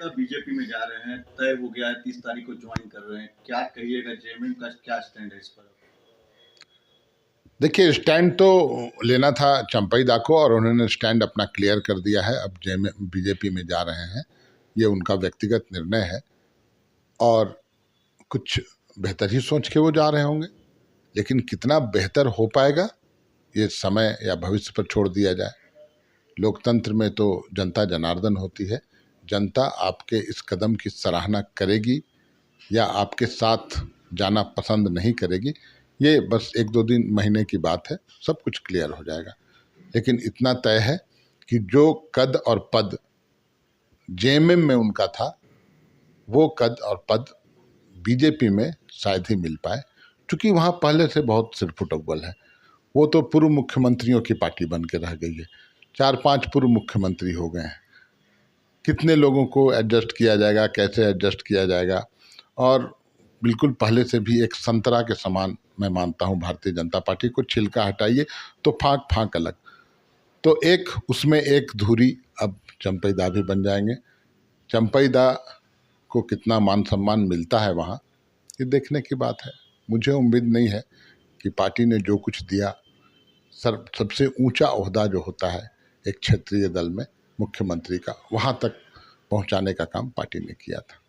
BJP में जा रहे हैं, तय हो गया है 30 तारीख को ज्वाइन कर रहे हैं। क्या कहिएगा, जेएमएम का क्या स्टैंड है इस पर? देखिए, स्टैंड तो लेना था चंपईदा को और उन्होंने स्टैंड अपना क्लियर कर दिया है। अब बीजेपी में जा रहे हैं, ये उनका व्यक्तिगत निर्णय है और कुछ बेहतर ही सोच के वो जा रहे होंगे, लेकिन कितना बेहतर हो पाएगा ये समय या भविष्य पर छोड़ दिया जाए। लोकतंत्र में तो जनता जनार्दन होती है। जनता आपके इस कदम की सराहना करेगी या आपके साथ जाना पसंद नहीं करेगी, ये बस 1-2 दिन महीने की बात है, सब कुछ क्लियर हो जाएगा। लेकिन इतना तय है कि जो कद और पद जेएमएम में उनका था, वो कद और पद बीजेपी में शायद ही मिल पाए, क्योंकि वहाँ पहले से बहुत सिरफुट अव्वल है। वो तो पूर्व मुख्यमंत्रियों की पार्टी बन के रह गई है। 4-5 पूर्व मुख्यमंत्री हो गए हैं। कितने लोगों को एडजस्ट किया जाएगा, कैसे एडजस्ट किया जाएगा? और बिल्कुल पहले से भी एक संतरा के समान मैं मानता हूँ भारतीय जनता पार्टी को। छिलका हटाइए तो फाँक फाँक अलग। तो एक उसमें एक धुरी अब चंपईदा भी बन जाएंगे। चंपईदा को कितना मान सम्मान मिलता है वहाँ, ये देखने की बात है। मुझे उम्मीद नहीं है कि पार्टी ने जो कुछ दिया, सबसे ऊंचा ओहदा जो होता है एक क्षेत्रीय दल में मुख्यमंत्री का, वहाँ तक पहुँचाने का काम पार्टी ने किया था।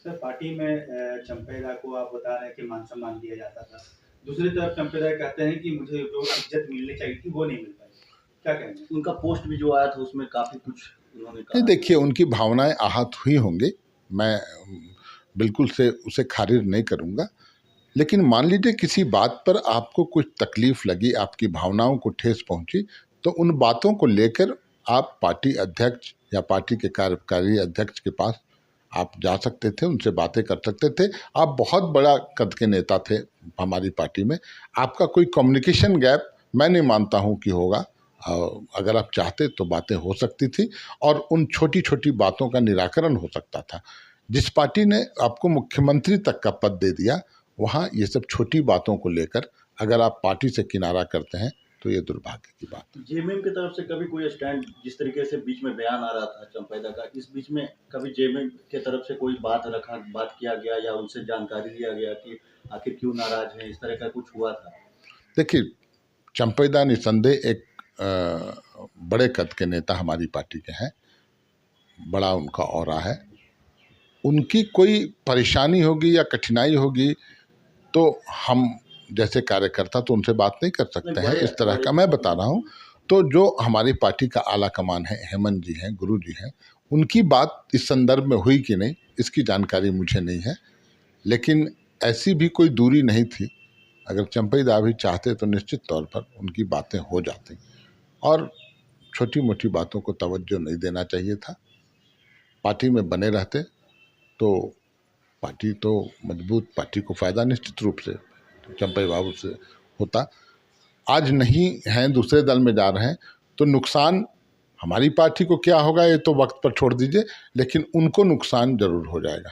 सर, पार्टी में चंपईदा को आप बता रहे हैं कि मान सम्मान दिया जाता था, दूसरी तरफ चंपईदा कहते हैं कि मुझे जो इज्जत मिलनी चाहिए थी वो नहीं मिल पाई, क्या कहेंगे? उनका पोस्ट भी जो आया था उसमें काफी कुछ उन्होंने कहा। देखिए, उनकी भावनाएं आहत हुई होंगी, मैं बिल्कुल से उसे खारिज नहीं करूँगा। लेकिन मान लीजिए किसी बात पर आपको कुछ तकलीफ लगी, आपकी भावनाओं को ठेस पहुंची, तो उन बातों को लेकर आप पार्टी अध्यक्ष या पार्टी के कार्यकारी अध्यक्ष के पास आप जा सकते थे, उनसे बातें कर सकते थे। आप बहुत बड़ा कद के नेता थे हमारी पार्टी में, आपका कोई कम्युनिकेशन गैप मैं नहीं मानता हूं कि होगा। अगर आप चाहते तो बातें हो सकती थी और उन छोटी छोटी बातों का निराकरण हो सकता था। जिस पार्टी ने आपको मुख्यमंत्री तक का पद दे दिया, वहाँ ये सब छोटी बातों को लेकर अगर आप पार्टी से किनारा करते हैं तो ये दुर्भाग्य की बात है। जेएमएम की तरफ से कभी कोई स्टैंड, जिस तरीके से बीच में बयान आ रहा था चंपईदा का, इस बीच में कभी जेएमएम के तरफ से कोई बात किया गया या उनसे जानकारी लिया गया कि आखिर क्यों नाराज हैं, इस तरह का कुछ हुआ था? देखिए, चंपईदा निसंदेह एक बड़े कद के नेता हमारी पार्टी के हैं, बड़ा उनका ऑरा है। उनकी कोई परेशानी होगी या कठिनाई होगी तो हम जैसे कार्यकर्ता तो उनसे बात नहीं कर सकते हैं। इस तरह का मैं बता रहा हूँ। तो जो हमारी पार्टी का आला कमान है, हेमंत जी हैं, गुरु जी हैं, उनकी बात इस संदर्भ में हुई कि नहीं, इसकी जानकारी मुझे नहीं है। लेकिन ऐसी भी कोई दूरी नहीं थी। अगर चंपईदा भी चाहते तो निश्चित तौर पर उनकी बातें हो जाती और छोटी मोटी बातों को तवज्जो नहीं देना चाहिए था। पार्टी में बने रहते तो पार्टी तो मजबूत, पार्टी को फ़ायदा निश्चित रूप से चंपई बाबू से होता। आज नहीं हैं, दूसरे दल में जा रहे हैं, तो नुकसान हमारी पार्टी को क्या होगा ये तो वक्त पर छोड़ दीजिए, लेकिन उनको नुकसान जरूर हो जाएगा।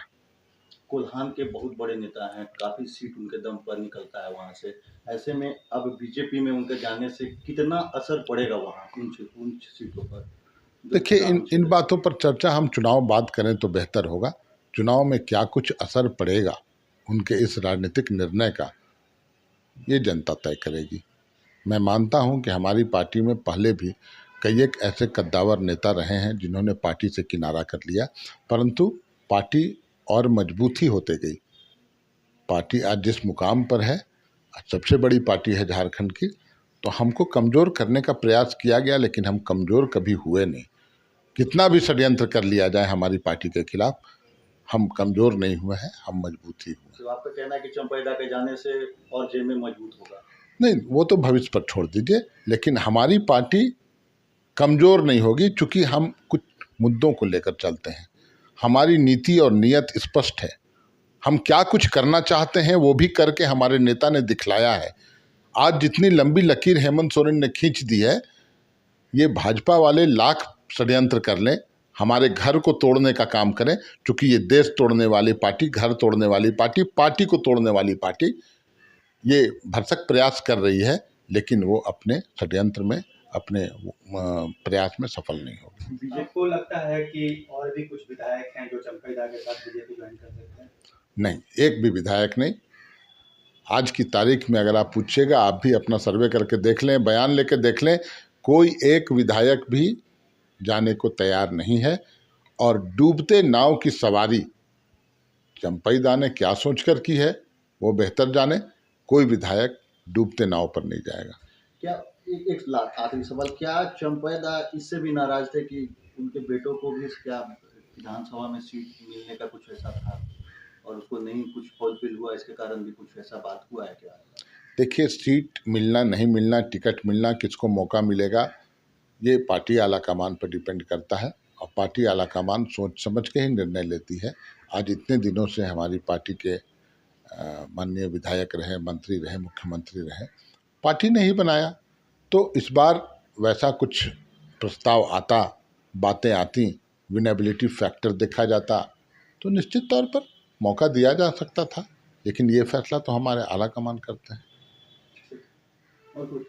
कोल्हान के बहुत बड़े नेता हैं, काफी सीट उनके दम पर निकलता है वहां से। ऐसे में अब बीजेपी में उनके जाने से कितना असर पड़ेगा वहां उन सीटों पर? देखिए, इन बातों पर चर्चा हम चुनाव बाद करें तो बेहतर होगा। चुनाव में क्या कुछ असर पड़ेगा उनके इस राजनीतिक निर्णय का, ये जनता तय करेगी। मैं मानता हूं कि हमारी पार्टी में पहले भी कई एक ऐसे कद्दावर नेता रहे हैं जिन्होंने पार्टी से किनारा कर लिया, परंतु पार्टी और मजबूत ही होते गई। पार्टी आज जिस मुकाम पर है, सबसे बड़ी पार्टी है झारखंड की, तो हमको कमज़ोर करने का प्रयास किया गया, लेकिन हम कमज़ोर कभी हुए नहीं। कितना भी षड्यंत्र कर लिया जाए हमारी पार्टी के खिलाफ, हम कमज़ोर नहीं हुए हैं, हम मजबूत ही हुए। तो आपका कहना है कि चंपईदा के जाने से और जेएमएम मजबूत होगा? नहीं, वो तो भविष्य पर छोड़ दीजिए, लेकिन हमारी पार्टी कमज़ोर नहीं होगी, चूँकि हम कुछ मुद्दों को लेकर चलते हैं। हमारी नीति और नीयत स्पष्ट है। हम क्या कुछ करना चाहते हैं वो भी करके हमारे नेता ने दिखलाया है। आज जितनी लंबी लकीर हेमंत सोरेन ने खींच दी है, ये भाजपा वाले लाख षड्यंत्र कर लें, हमारे घर को तोड़ने का काम करें, क्योंकि ये देश तोड़ने वाली पार्टी, घर तोड़ने वाली पार्टी, पार्टी को तोड़ने वाली पार्टी ये भरसक प्रयास कर रही है, लेकिन वो अपने षड्यंत्र में अपने प्रयास में सफल नहीं होगी। बीजेपी को लगता है कि और भी कुछ विधायक हैं जो चंपैदा के साथ बीजेपी ज्वाइन कर सकते हैं? नहीं, एक भी विधायक नहीं। आज की तारीख में अगर आप पूछिएगा, आप भी अपना सर्वे करके देख लें, बयान लेके देख लें, कोई एक विधायक भी जाने को तैयार नहीं है। और डूबते नाव की सवारी चंपैदा ने क्या सोचकर की है वो बेहतर जाने। कोई विधायक डूबते नाव पर नहीं जाएगा। क्या एक आखिरी सवाल, क्या चंपैदा इससे भी नाराज थे कि उनके बेटों को भी क्या विधानसभा में सीट मिलने का कुछ ऐसा था और उसको नहीं कुछ फुलफिल हुआ, इसके कारण भी कुछ ऐसा बात हुआ है क्या? देखिए, सीट मिलना नहीं मिलना, टिकट मिलना, किसको मौका मिलेगा, ये पार्टी आला कमान पर डिपेंड करता है और पार्टी आला कमान सोच समझ के ही निर्णय लेती है। आज इतने दिनों से हमारी पार्टी के माननीय विधायक रहे, मंत्री रहे, मुख्यमंत्री रहे, पार्टी ने ही बनाया। तो इस बार वैसा कुछ प्रस्ताव आता, बातें आती, विनेबिलिटी फैक्टर देखा जाता तो निश्चित तौर पर मौका दिया जा सकता था, लेकिन ये फैसला तो हमारे आला कमान करते हैं। और कुछ